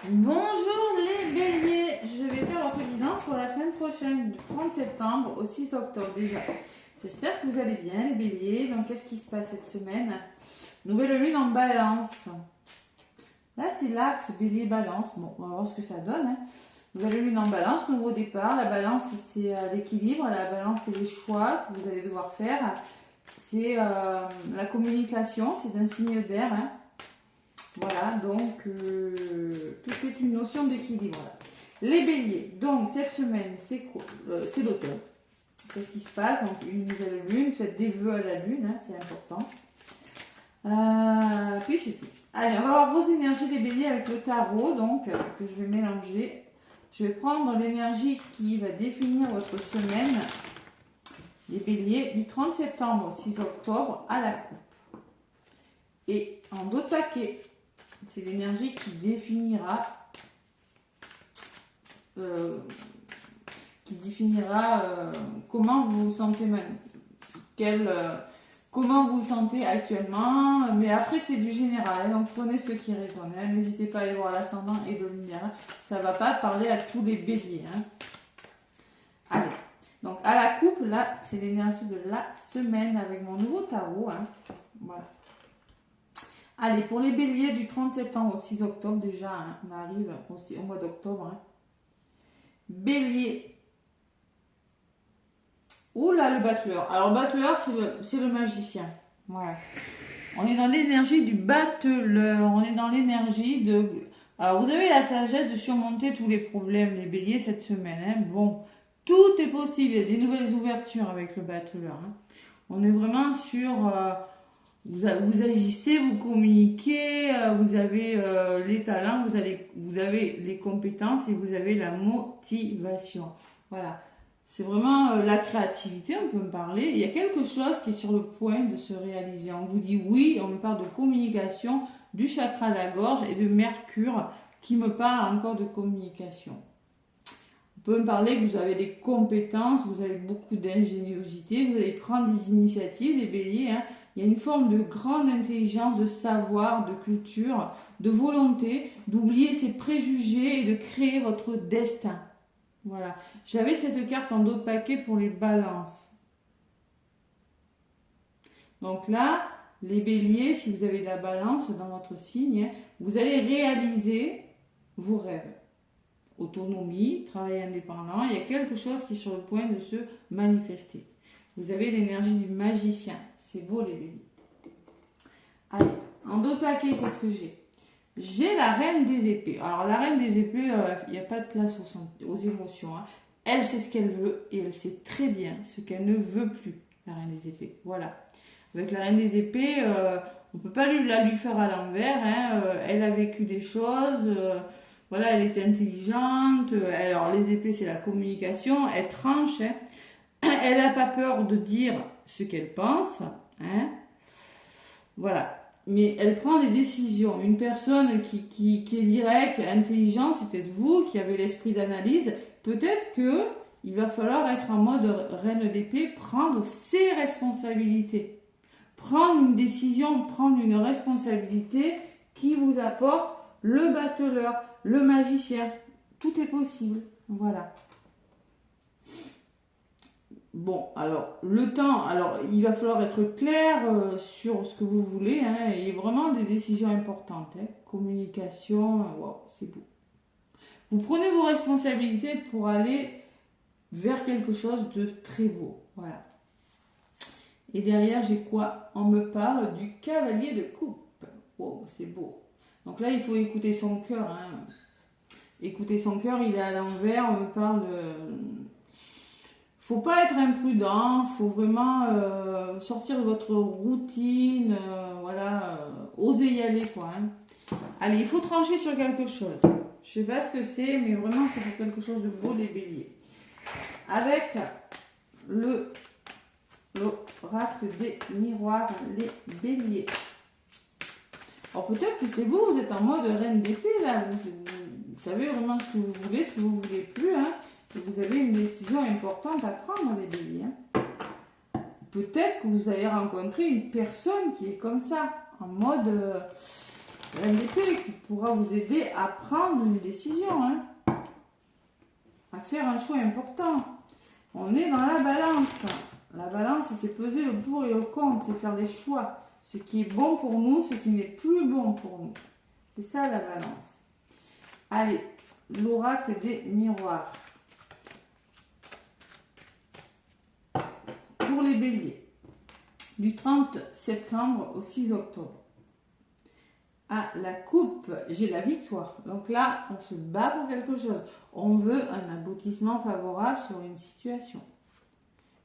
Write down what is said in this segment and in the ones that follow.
Bonjour les béliers, je vais faire votre guidance pour la semaine prochaine, du 30 septembre au 6 octobre déjà. J'espère que vous allez bien les béliers. Donc qu'est-ce qui se passe cette semaine? Nouvelle lune en balance. Là c'est l'axe bélier balance. Bon, on va voir ce que ça donne. Nouvelle lune en balance, nouveau départ. La balance c'est l'équilibre, la balance c'est les choix que vous allez devoir faire. C'est la communication, c'est un signe d'air. Voilà, donc tout est une notion d'équilibre. Voilà. Les béliers, donc cette semaine, c'est quoi? C'est l'automne. Qu'est-ce qui se passe? Donc, une nouvelle lune, faites des vœux à la lune, c'est important. Puis c'est tout. Allez, on va voir vos énergies des béliers avec le tarot, donc, que je vais mélanger. Je vais prendre l'énergie qui va définir votre semaine, les béliers, du 30 septembre au 6 octobre à la coupe. Et en dos de paquet, c'est l'énergie qui définira comment vous vous sentez comment vous vous sentez actuellement. Mais après c'est du général, donc prenez ce qui résonne. N'hésitez pas à aller voir l'ascendant et le lunaire. Ça ne va pas parler à tous les béliers. Allez, donc à la coupe, là c'est l'énergie de la semaine avec mon nouveau tarot. Voilà. Allez, pour les béliers du 30 septembre au 6 octobre, déjà, on arrive aussi au mois d'octobre. Bélier. Oula, le battleur. Alors, le battleur, c'est le magicien. Voilà. On est dans l'énergie du battleur. On est dans l'énergie de... Alors, vous avez la sagesse de surmonter tous les problèmes, les béliers, cette semaine. Bon, tout est possible. Il y a des nouvelles ouvertures avec le battleur. On est vraiment sur... Vous agissez, vous communiquez, vous avez les talents, vous avez les compétences et vous avez la motivation. Voilà. C'est vraiment la créativité, on peut me parler. Il y a quelque chose qui est sur le point de se réaliser. On vous dit oui, on me parle de communication, du chakra de la gorge et de Mercure qui me parle encore de communication. On peut me parler que vous avez des compétences, vous avez beaucoup d'ingéniosité, vous allez prendre des initiatives, des béliers. Il y a une forme de grande intelligence, de savoir, de culture, de volonté, d'oublier ses préjugés et de créer votre destin. Voilà. J'avais cette carte en dos de paquet pour les balances. Donc là, les béliers, si vous avez de la balance dans votre signe, vous allez réaliser vos rêves. Autonomie, travail indépendant, il y a quelque chose qui est sur le point de se manifester. Vous avez l'énergie du magicien. C'est beau les béliers. Allez, en dos de paquet, qu'est-ce que j'ai? J'ai la reine des épées. Alors la reine des épées, il n'y a pas de place aux émotions. Elle sait ce qu'elle veut et elle sait très bien ce qu'elle ne veut plus, la reine des épées. Voilà. Avec la reine des épées, on ne peut pas la lui faire à l'envers. Elle a vécu des choses. Voilà, elle est intelligente. Alors les épées, c'est la communication. Elle tranche. Elle n'a pas peur de dire ce qu'elle pense. Voilà. Mais elle prend des décisions. Une personne qui est directe, intelligente, c'est peut-être vous qui avez l'esprit d'analyse. Peut-être qu'il va falloir être en mode reine d'épée, prendre ses responsabilités. Prendre une décision, prendre une responsabilité qui vous apporte le battleur, le magicien. Tout est possible. Voilà. Bon, alors, le temps, alors il va falloir être clair sur ce que vous voulez, et vraiment des décisions importantes. Communication, wow, c'est beau. Vous prenez vos responsabilités pour aller vers quelque chose de très beau. Voilà. Et derrière, j'ai quoi? On me parle du cavalier de coupe. Wow, c'est beau. Donc là, il faut écouter son cœur. Écouter son cœur, il est à l'envers, on me parle de... Faut pas être imprudent, faut vraiment sortir de votre routine, oser y aller quoi. Allez, il faut trancher sur quelque chose. Je sais pas ce que c'est, mais vraiment c'est pour quelque chose de beau les béliers. Avec l'oracle des miroirs, les béliers. Alors peut-être que c'est vous, vous êtes en mode reine d'épée là, vous savez vraiment ce que vous voulez, ce que vous voulez plus, et vous avez une décision importante à prendre les béliers. Peut-être que vous allez rencontrer une personne qui est comme ça, en mode Reine d'épée qui pourra vous aider à prendre une décision, hein, à faire un choix important. On est dans la balance. La balance, c'est peser le pour et le contre, c'est faire les choix. Ce qui est bon pour nous, ce qui n'est plus bon pour nous. C'est ça la balance. Allez, l'oracle des miroirs. Pour les béliers, du 30 septembre au 6 octobre. À la coupe, j'ai la victoire. Donc là, on se bat pour quelque chose. On veut un aboutissement favorable sur une situation.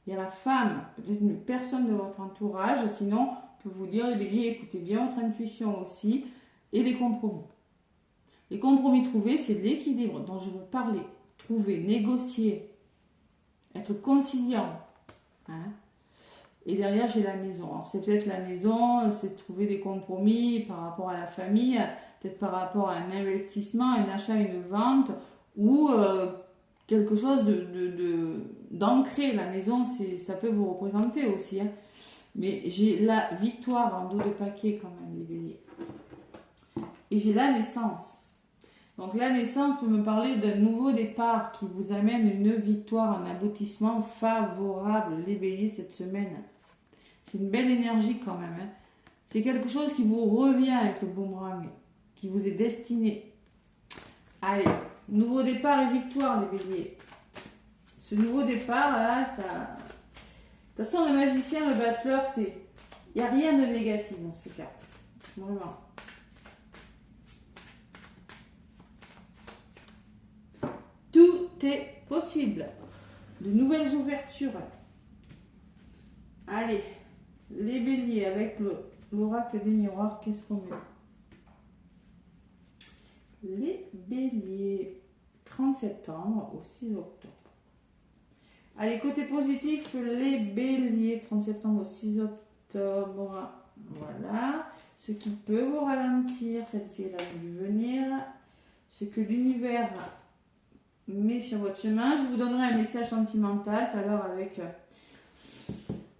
Il y a la femme, peut-être une personne de votre entourage. Sinon, on peut vous dire, les béliers, écoutez bien votre intuition aussi. Et les compromis. Les compromis trouvés, c'est l'équilibre dont je vous parlais. Trouver, négocier, être conciliant. Hein? Et derrière, j'ai la maison. Alors, c'est peut-être la maison, c'est de trouver des compromis par rapport à la famille, peut-être par rapport à un investissement, un achat, une vente, ou quelque chose d'ancré. La maison, ça peut vous représenter aussi. Hein. Mais j'ai la victoire en dos de paquet quand même, les béliers. Et j'ai la naissance. Donc la naissance peut me parler d'un nouveau départ qui vous amène une victoire, un aboutissement favorable, les béliers, cette semaine. C'est une belle énergie quand même. Hein. C'est quelque chose qui vous revient avec le boomerang, qui vous est destiné. Allez, nouveau départ et victoire, les béliers. Ce nouveau départ, là, ça... De toute façon, le magicien, le battleur, c'est... Il n'y a rien de négatif dans ce cas. Vraiment. Tout est possible. De nouvelles ouvertures. Allez, les béliers avec l'oracle des miroirs, qu'est-ce qu'on met? Les béliers, 30 septembre au 6 octobre. Allez, côté positif, les béliers, 30 septembre au 6 octobre. Voilà. Ce qui peut vous ralentir, celle-ci elle a dû venir. Ce que l'univers met sur votre chemin. Je vous donnerai un message sentimental tout à l'heure avec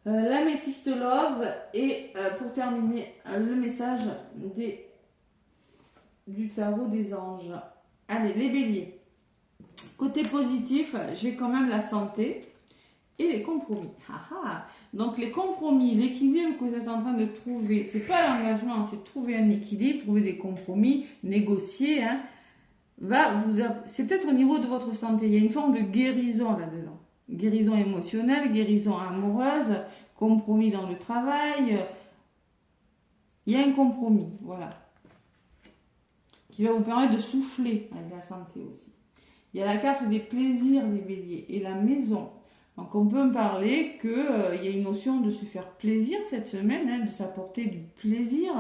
l'améthyste love. Et pour terminer, le message du tarot des anges. Allez, les béliers. Côté positif, j'ai quand même la santé et les compromis. Donc les compromis, l'équilibre que vous êtes en train de trouver, c'est pas l'engagement, c'est trouver un équilibre, trouver des compromis, négocier. Hein, c'est peut-être au niveau de votre santé. Il y a une forme de guérison là-dedans. Guérison émotionnelle, guérison amoureuse, compromis dans le travail. Il y a un compromis, voilà, qui va vous permettre de souffler avec la santé aussi. Il y a la carte des plaisirs des béliers et la maison. Donc on peut me parler qu'il y a une notion de se faire plaisir cette semaine, hein, de s'apporter du plaisir,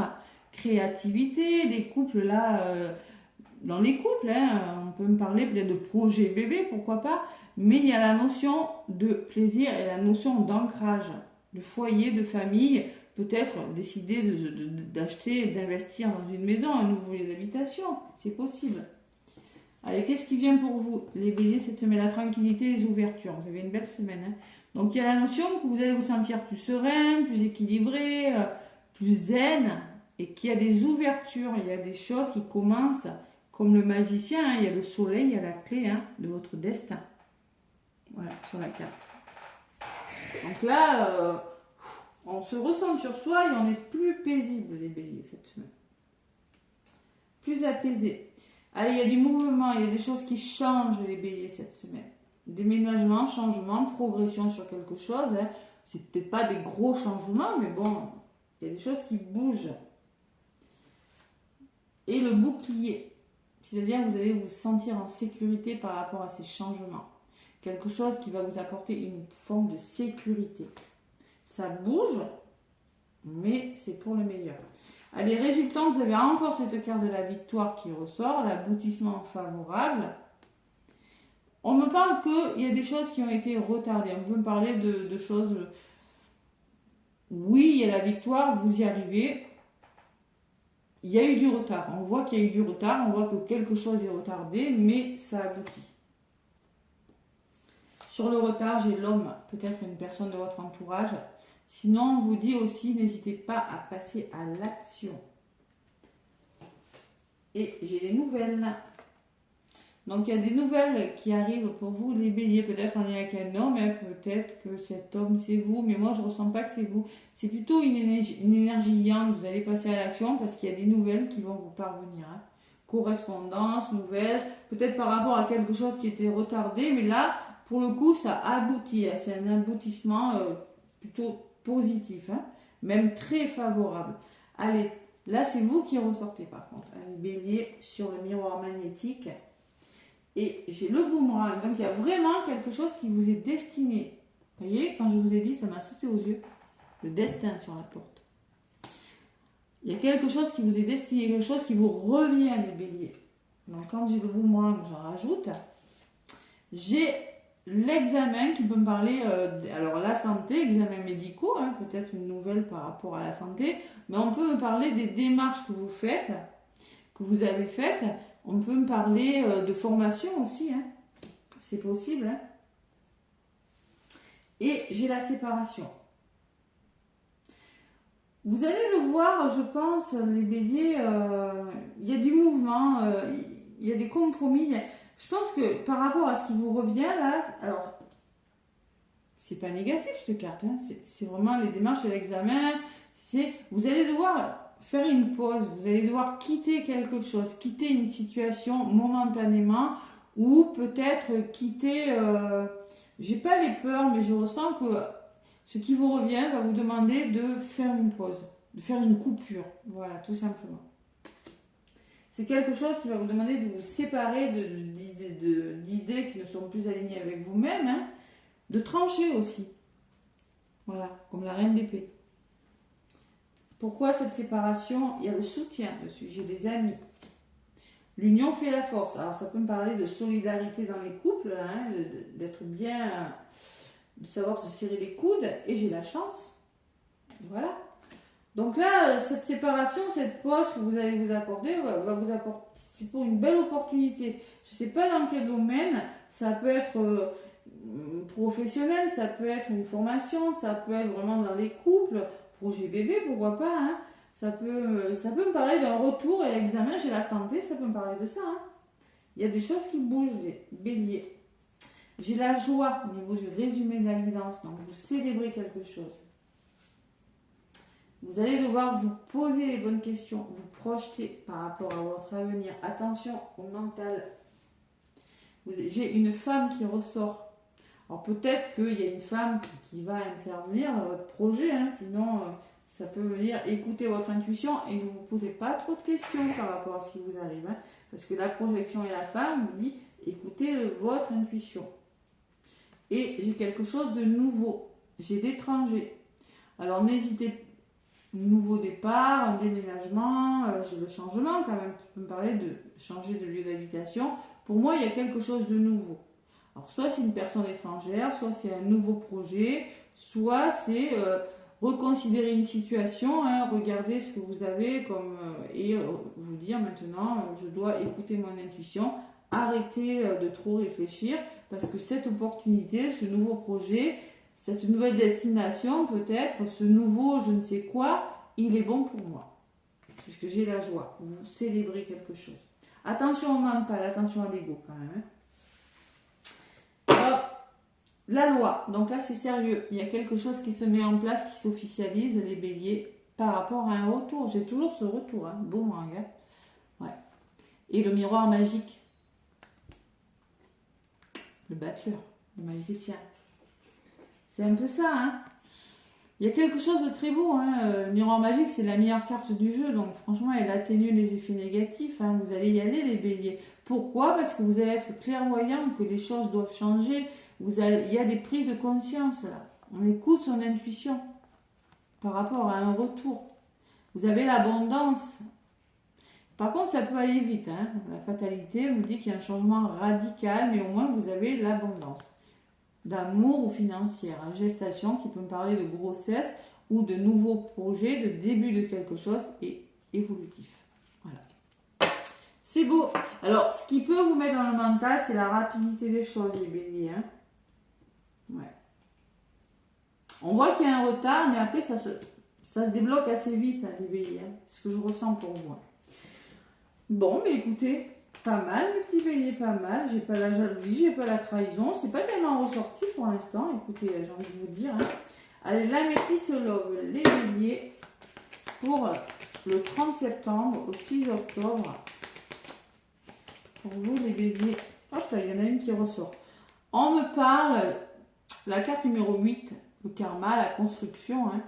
créativité, les couples là, dans les couples, hein, on peut me parler peut-être de projet bébé, pourquoi pas, mais il y a la notion de plaisir et la notion d'ancrage, de foyer, de famille, peut-être décider d'acheter, d'investir dans une maison, un nouveau lieu d'habitation, c'est possible. Allez, qu'est-ce qui vient pour vous, les béliers, cette semaine? La tranquillité, les ouvertures. Vous avez une belle semaine. Hein. Donc, il y a la notion que vous allez vous sentir plus serein, plus équilibré, plus zen, et qu'il y a des ouvertures, il y a des choses qui commencent, comme le magicien, hein, il y a le soleil, il y a la clé hein, de votre destin. Voilà, sur la carte. Donc là, on se ressent sur soi et on est plus paisible, les béliers, cette semaine. Plus apaisé. Allez, il y a du mouvement, il y a des choses qui changent les béliers cette semaine. Déménagement, changement, progression sur quelque chose. Hein. C'est peut-être pas des gros changements, mais bon, il y a des choses qui bougent. Et le bouclier, c'est-à-dire que vous allez vous sentir en sécurité par rapport à ces changements. Quelque chose qui va vous apporter une forme de sécurité. Ça bouge, mais c'est pour le meilleur. Allez, résultant, vous avez encore cette carte de la victoire qui ressort, l'aboutissement favorable. On me parle qu'il y a des choses qui ont été retardées. On peut me parler de choses... Oui, il y a la victoire, vous y arrivez. Il y a eu du retard. On voit qu'il y a eu du retard, on voit que quelque chose est retardé, mais ça aboutit. Sur le retard, j'ai l'homme, peut-être une personne de votre entourage. Sinon, on vous dit aussi, n'hésitez pas à passer à l'action. Et j'ai des nouvelles. Donc, il y a des nouvelles qui arrivent pour vous, les béliers. Peut-être en lien avec un homme, hein, peut-être que cet homme, c'est vous. Mais moi, je ne ressens pas que c'est vous. C'est plutôt une énergie yang. Vous allez passer à l'action parce qu'il y a des nouvelles qui vont vous parvenir. Hein. Correspondance, nouvelles. Peut-être par rapport à quelque chose qui était retardé. Mais là, pour le coup, ça aboutit. Hein. C'est un aboutissement plutôt positif. Hein. Même très favorable. Allez, là, c'est vous qui ressortez par contre. Un bélier sur le miroir magnétique. Et j'ai le boomerang. Donc, il y a vraiment quelque chose qui vous est destiné. Vous voyez, quand je vous ai dit, ça m'a sauté aux yeux. Le destin sur la porte. Il y a quelque chose qui vous est destiné, quelque chose qui vous revient, les béliers. Donc, quand j'ai le boomerang, j'en rajoute. J'ai l'examen qui peut me parler, alors la santé, examens médicaux, hein, peut-être une nouvelle par rapport à la santé, mais on peut me parler des démarches que vous faites, que vous avez faites. On peut me parler de formation aussi, hein. C'est possible. Hein. Et j'ai la séparation. Vous allez le voir, je pense, les béliers, il y a du mouvement, il y a des compromis. Je pense que par rapport à ce qui vous revient là, alors, c'est pas négatif cette carte, hein, c'est vraiment les démarches et l'examen. Vous allez devoir faire une pause, vous allez devoir quitter quelque chose, quitter une situation momentanément ou peut-être quitter, j'ai pas les peurs, mais je ressens que ce qui vous revient va vous demander de faire une pause, de faire une coupure, voilà, tout simplement. C'est quelque chose qui va vous demander de vous séparer d'idées qui ne sont plus alignées avec vous-même, hein, de trancher aussi, voilà, comme la reine d'épée. Pourquoi cette séparation? Il y a le soutien dessus, j'ai des amis. L'union fait la force. Alors ça peut me parler de solidarité dans les couples, là, hein, d'être bien, de savoir se serrer les coudes, et j'ai la chance. Voilà. Donc là, cette séparation, cette pause que vous allez vous accorder, va vous apporter, c'est pour une belle opportunité. Je ne sais pas dans quel domaine, ça peut être professionnel, ça peut être une formation, ça peut être vraiment dans les couples, projet bébé, pourquoi pas, hein. Ça peut me parler d'un retour et l'examen, j'ai la santé, ça peut me parler de ça. Hein. Il y a des choses qui bougent, les béliers. J'ai la joie au niveau du résumé de la guidance, donc vous célébrez quelque chose. Vous allez devoir vous poser les bonnes questions, vous projeter par rapport à votre avenir. Attention au mental. J'ai une femme qui ressort. Alors peut-être qu'il y a une femme qui va intervenir dans votre projet, hein, sinon ça peut venir écouter votre intuition et ne vous posez pas trop de questions par rapport à ce qui vous arrive. Hein, parce que la projection et la femme vous dit écoutez votre intuition. Et j'ai quelque chose de nouveau. J'ai d'étrangers. Alors n'hésitez pas. Nouveau départ, un déménagement, j'ai le changement quand même qui peut me parler de changer de lieu d'habitation. Pour moi, il y a quelque chose de nouveau. Alors soit c'est une personne étrangère, soit c'est un nouveau projet, soit c'est reconsidérer une situation, hein, regarder ce que vous avez comme, et vous dire maintenant, je dois écouter mon intuition, arrêter de trop réfléchir parce que cette opportunité, ce nouveau projet, cette nouvelle destination, peut-être, ce nouveau je ne sais quoi, il est bon pour moi. Puisque j'ai la joie. Vous célébrez quelque chose. Attention au mental, attention à l'ego quand même. Alors, la loi. Donc là, c'est sérieux. Il y a quelque chose qui se met en place, qui s'officialise, les béliers, par rapport à un retour. J'ai toujours ce retour. Hein. Bon, hein, gars. Ouais. Et le miroir magique. Le battleur, le magicien. C'est un peu ça, hein. Il y a quelque chose de très beau, hein. Le miroir magique, c'est la meilleure carte du jeu, donc franchement, elle atténue les effets négatifs, hein. Vous allez y aller, les béliers. Pourquoi? Parce que vous allez être clairvoyant, que les choses doivent changer. Il y a des prises de conscience, là. On écoute son intuition par rapport à un retour. Vous avez l'abondance. Par contre, ça peut aller vite, hein. La fatalité vous dit qu'il y a un changement radical, mais au moins, vous avez l'abondance. D'amour ou financière, hein, gestation qui peut me parler de grossesse ou de nouveaux projets, de début de quelque chose et évolutif. Voilà. C'est beau. Alors, ce qui peut vous mettre dans le mental, c'est la rapidité des choses, les béliers. Hein. Ouais. On voit qu'il y a un retard, mais après, ça se débloque assez vite, hein, les béliers. Hein. C'est ce que je ressens pour vous. Hein. Bon, mais écoutez, pas mal, les petits béliers, pas mal. J'ai pas la jalousie, j'ai pas la trahison. C'est pas tellement ressorti pour l'instant. Écoutez, j'ai envie de vous dire. Hein. Allez, l'améthyste love, les béliers, pour le 30 septembre au 6 octobre. Pour vous, les béliers. Hop là, il y en a une qui ressort. On me parle, la carte numéro 8, le karma, la construction. Hein.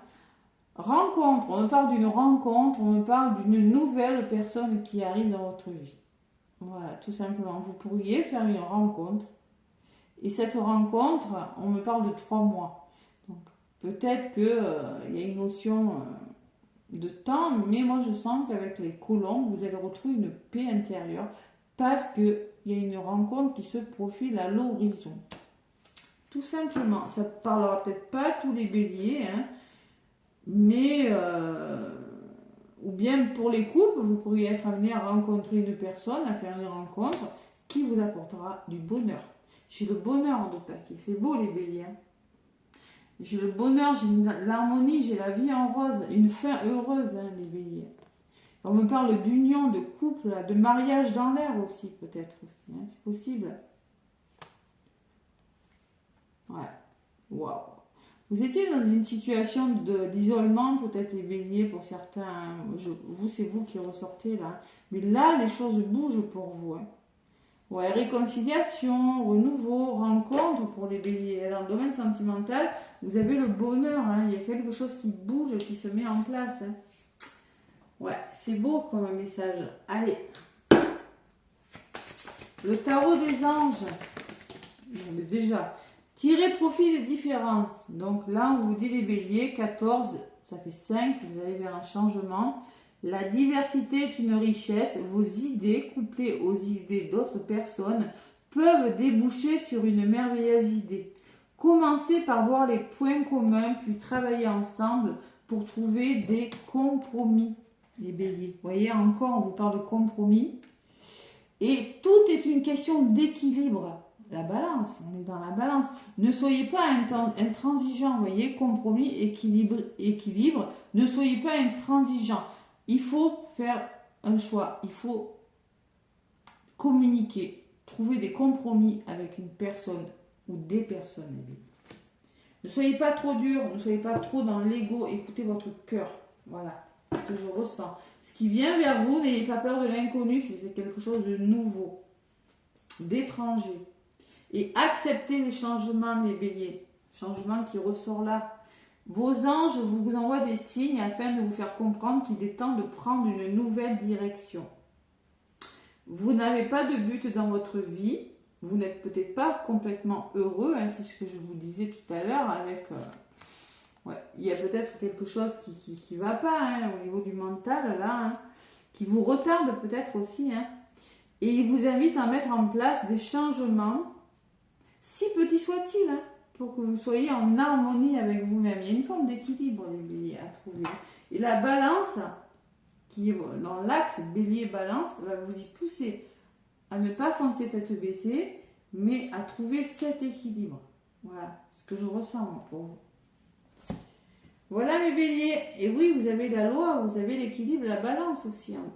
Rencontre, on me parle d'une rencontre, on me parle d'une nouvelle personne qui arrive dans votre vie. Voilà, tout simplement. Vous pourriez faire une rencontre. Et cette rencontre, on me parle de 3 mois. Donc, peut-être qu'il y a une notion de temps, mais moi je sens qu'avec les colons, vous allez retrouver une paix intérieure parce qu'il y a une rencontre qui se profile à l'horizon. Tout simplement. Ça ne parlera peut-être pas à tous les béliers, hein, mais ou bien pour les couples, vous pourriez être amené à rencontrer une personne, à faire une rencontre qui vous apportera du bonheur. J'ai le bonheur de paquet, c'est beau les béliers. Hein. J'ai le bonheur, j'ai l'harmonie, j'ai la vie en rose, une fin heureuse, hein, les béliers. On me parle d'union, de couple, de mariage dans l'air aussi, peut-être aussi, hein, c'est possible. Ouais, waouh. Vous étiez dans une situation d'isolement, peut-être les béliers pour certains. Vous, c'est vous qui ressortez là. Mais là, les choses bougent pour vous. Hein. Ouais, réconciliation, renouveau, rencontre pour les béliers. Dans le domaine sentimental, vous avez le bonheur. Hein. Il y a quelque chose qui bouge, qui se met en place. Hein. Ouais, c'est beau comme message. Allez. Le tarot des anges. Mais déjà. Tirez profit des différences. Donc là, on vous dit les béliers, 14, ça fait 5, vous allez vers un changement. La diversité est une richesse. Vos idées, couplées aux idées d'autres personnes, peuvent déboucher sur une merveilleuse idée. Commencez par voir les points communs, puis travailler ensemble pour trouver des compromis, les béliers. Vous voyez, encore, on vous parle de compromis. Et tout est une question d'équilibre. La balance, on est dans la balance. Ne soyez pas intransigeant, vous voyez, compromis, équilibre. Ne soyez pas intransigeant. Il faut faire un choix, il faut communiquer, trouver des compromis avec une personne ou des personnes. Ne soyez pas trop dur, ne soyez pas trop dans l'ego, écoutez votre cœur. Voilà ce que je ressens. Ce qui vient vers vous, n'ayez pas peur de l'inconnu, si c'est quelque chose de nouveau, d'étranger. Et acceptez les changements, les béliers. Changement qui ressort là. Vos anges vous envoient des signes afin de vous faire comprendre qu'il est temps de prendre une nouvelle direction. Vous n'avez pas de but dans votre vie. Vous n'êtes peut-être pas complètement heureux. Hein, c'est ce que je vous disais tout à l'heure. Avec, il y a peut-être quelque chose qui ne va pas hein, au niveau du mental, là, hein, qui vous retarde peut-être aussi. Hein, et il vous invite à mettre en place des changements si petit soit-il, hein, pour que vous soyez en harmonie avec vous-même. Il y a une forme d'équilibre, les béliers, à trouver. Et la balance, qui est dans l'axe bélier-balance, va vous y pousser à ne pas foncer tête baissée, mais à trouver cet équilibre. Voilà ce que je ressens pour vous. Voilà mes béliers. Et oui, vous avez la loi, vous avez l'équilibre, la balance aussi. Hein.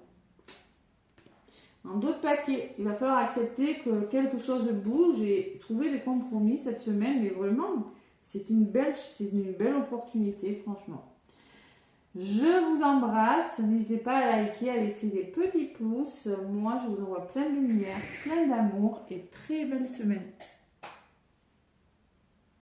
En d'autres paquets, il va falloir accepter que quelque chose bouge et trouver des compromis cette semaine. Mais vraiment, c'est une belle opportunité, franchement. Je vous embrasse. N'hésitez pas à liker, à laisser des petits pouces. Moi, je vous envoie plein de lumière, plein d'amour et très belle semaine.